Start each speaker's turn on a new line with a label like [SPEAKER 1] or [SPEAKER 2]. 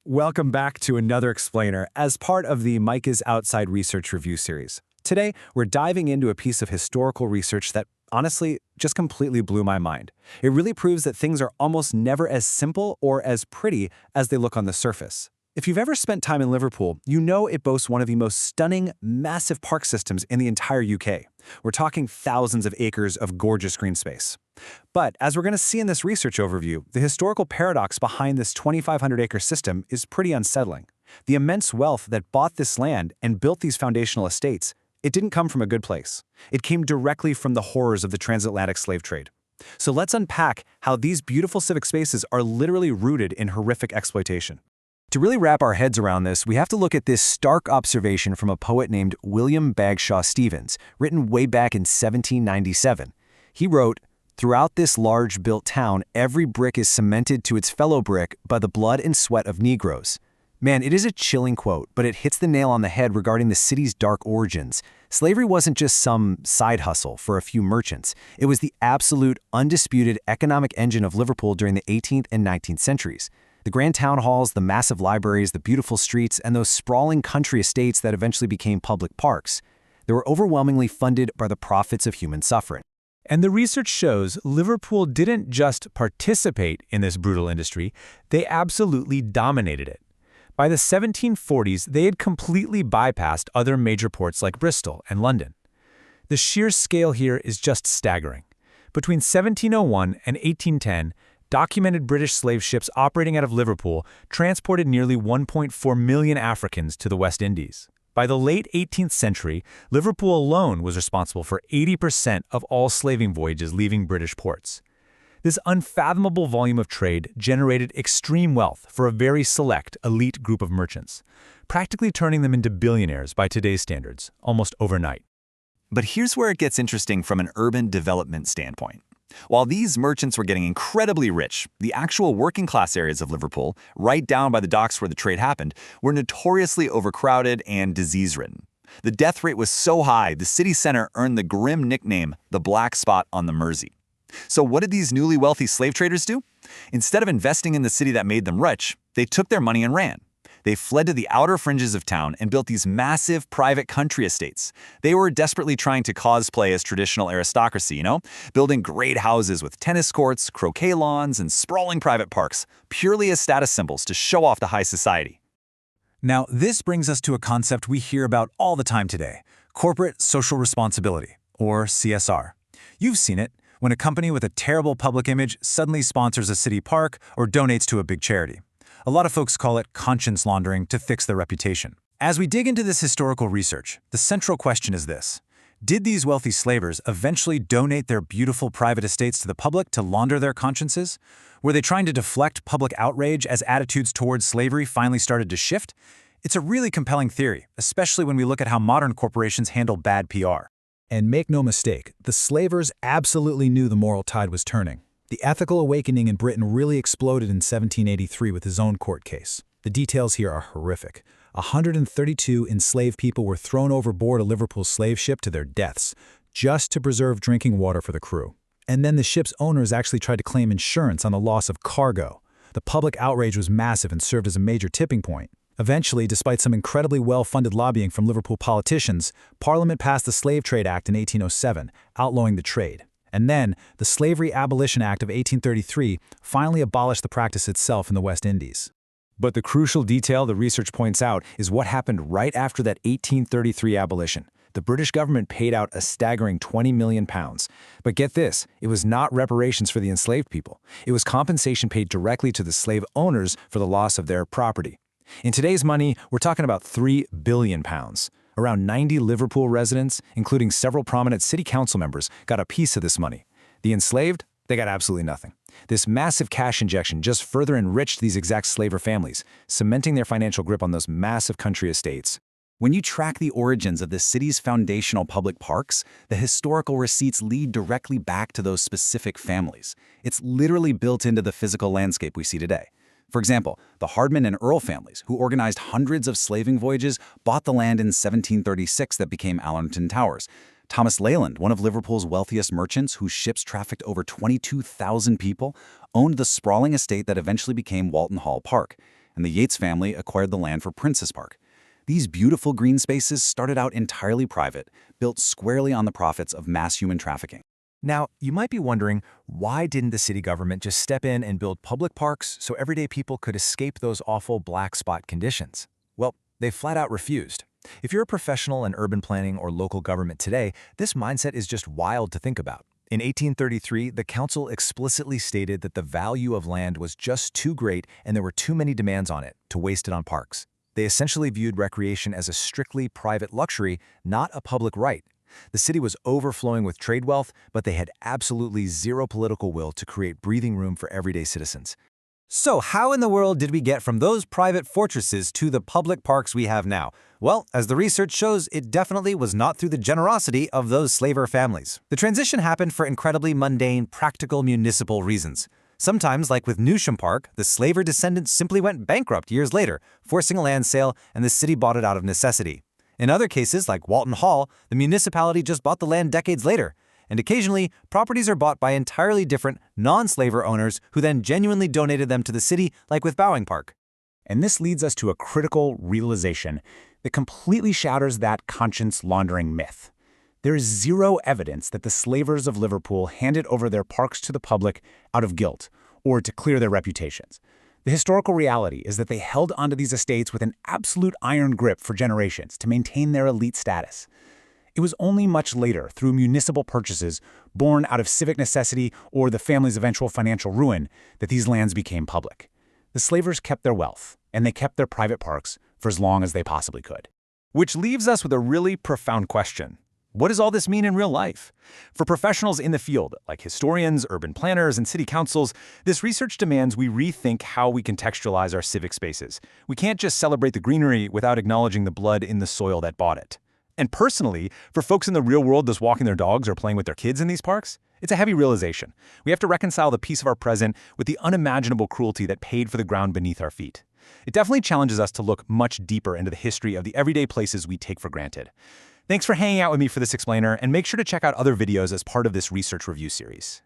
[SPEAKER 1] Welcome back to another explainer as part of the Micah's Outside Research Review series. Today, we're diving into a piece of historical research that, honestly, just completely blew my mind. It really proves that things are almost never as simple or as pretty as they look on the surface. If you've ever spent time in Liverpool, you know it boasts one of the most stunning, massive park systems in the entire UK. We're talking thousands of acres of gorgeous green space. But as we're going to see in this research overview, the historical paradox behind this 2,500-acre system is pretty unsettling. The immense wealth that bought this land and built these foundational estates, it didn't come from a good place. It came directly from the horrors of the transatlantic slave trade. So let's unpack how these beautiful civic spaces are literally rooted in horrific exploitation. To really wrap our heads around this, we have to look at this stark observation from a poet named William Bagshaw Stevens, written way back in 1797. He wrote, "Throughout this large built town, every brick is cemented to its fellow brick by the blood and sweat of Negroes." Man, it is a chilling quote, but it hits the nail on the head regarding the city's dark origins. Slavery wasn't just some side hustle for a few merchants. It was the absolute, undisputed economic engine of Liverpool during the 18th and 19th centuries. The grand town halls, the massive libraries, the beautiful streets, and those sprawling country estates that eventually became public parks, they were overwhelmingly funded by the profits of human suffering.
[SPEAKER 2] And the research shows Liverpool didn't just participate in this brutal industry, they absolutely dominated it. By the 1740s, they had completely bypassed other major ports like Bristol and London. The sheer scale here is just staggering. Between 1701 and 1810, documented British slave ships operating out of Liverpool transported nearly 1.4 million Africans to the West Indies. By the late 18th century, Liverpool alone was responsible for 80% of all slaving voyages leaving British ports. This unfathomable volume of trade generated extreme wealth for a very select, elite group of merchants, practically turning them into billionaires by today's standards, almost overnight.
[SPEAKER 3] But here's where it gets interesting from an urban development standpoint. While these merchants were getting incredibly rich, the actual working-class areas of Liverpool, right down by the docks where the trade happened, were notoriously overcrowded and disease-ridden. The death rate was so high, the city center earned the grim nickname, the Black Spot on the Mersey. So what did these newly wealthy slave traders do? Instead of investing in the city that made them rich, they took their money and ran. They fled to the outer fringes of town and built these massive private country estates. They were desperately trying to cosplay as traditional aristocracy, building great houses with tennis courts, croquet lawns, and sprawling private parks, purely as status symbols to show off the high society.
[SPEAKER 1] Now, this brings us to a concept we hear about all the time today: corporate social responsibility, or CSR. You've seen it when a company with a terrible public image suddenly sponsors a city park or donates to a big charity. A lot of folks call it conscience laundering to fix their reputation. As we dig into this historical research, the central question is this: did these wealthy slavers eventually donate their beautiful private estates to the public to launder their consciences? Were they trying to deflect public outrage as attitudes towards slavery finally started to shift? It's a really compelling theory, especially when we look at how modern corporations handle bad PR.
[SPEAKER 4] And make no mistake, the slavers absolutely knew the moral tide was turning. The ethical awakening in Britain really exploded in 1783 with his own court case. The details here are horrific. 132 enslaved people were thrown overboard a Liverpool slave ship to their deaths, just to preserve drinking water for the crew. And then the ship's owners actually tried to claim insurance on the loss of cargo. The public outrage was massive and served as a major tipping point. Eventually, despite some incredibly well-funded lobbying from Liverpool politicians, Parliament passed the Slave Trade Act in 1807, outlawing the trade. And then, the Slavery Abolition Act of 1833 finally abolished the practice itself in the West Indies.
[SPEAKER 1] But the crucial detail the research points out is what happened right after that 1833 abolition. The British government paid out a staggering £20 million. But get this, it was not reparations for the enslaved people. It was compensation paid directly to the slave owners for the loss of their property. In today's money, we're talking about £3 billion. Around 90 Liverpool residents, including several prominent city council members, got a piece of this money. The enslaved, they got absolutely nothing. This massive cash injection just further enriched these exact slaver families, cementing their financial grip on those massive country estates. When you track the origins of the city's foundational public parks, the historical receipts lead directly back to those specific families. It's literally built into the physical landscape we see today. For example, the Hardman and Earl families, who organized hundreds of slaving voyages, bought the land in 1736 that became Allerton Towers. Thomas Leyland, one of Liverpool's wealthiest merchants whose ships trafficked over 22,000 people, owned the sprawling estate that eventually became Walton Hall Park.
[SPEAKER 3] and the Yates family acquired the land for Princess Park. These beautiful green spaces started out entirely private, built squarely on the profits of mass human trafficking.
[SPEAKER 1] Now, you might be wondering, why didn't the city government just step in and build public parks so everyday people could escape those awful black spot conditions? Well, they flat out refused. If you're a professional in urban planning or local government today, this mindset is just wild to think about. In 1833, the council explicitly stated that the value of land was just too great and there were too many demands on it to waste it on parks. They essentially viewed recreation as a strictly private luxury, not a public right. The city was overflowing with trade wealth, but they had absolutely zero political will to create breathing room for everyday citizens. So how in the world did we get from those private fortresses to the public parks we have now? Well, as the research shows, it definitely was not through the generosity of those slaver families. The transition happened for incredibly mundane, practical municipal reasons. Sometimes, like with Newsham Park, the slaver descendants simply went bankrupt years later, forcing a land sale, and the city bought it out of necessity. In other cases, like Walton Hall, the municipality just bought the land decades later. And occasionally, properties are bought by entirely different, non-slaver owners who then genuinely donated them to the city, like with Bowing Park.
[SPEAKER 2] And this leads us to a critical realization that completely shatters that conscience laundering myth. There is zero evidence that the slavers of Liverpool handed over their parks to the public out of guilt or to clear their reputations. The historical reality is that they held onto these estates with an absolute iron grip for generations to maintain their elite status. It was only much later, through municipal purchases born out of civic necessity or the family's eventual financial ruin, that these lands became public. The slavers kept their wealth, and they kept their private parks for as long as they possibly could.
[SPEAKER 1] Which leaves us with a really profound question. What does all this mean in real life? For professionals in the field, like historians, urban planners, and city councils, this research demands we rethink how we contextualize our civic spaces. We can't just celebrate the greenery without acknowledging the blood in the soil that bought it. And personally, for folks in the real world just walking their dogs or playing with their kids in these parks, it's a heavy realization. We have to reconcile the peace of our present with the unimaginable cruelty that paid for the ground beneath our feet. It definitely challenges us to look much deeper into the history of the everyday places we take for granted. Thanks for hanging out with me for this explainer, and make sure to check out other videos as part of this research review series.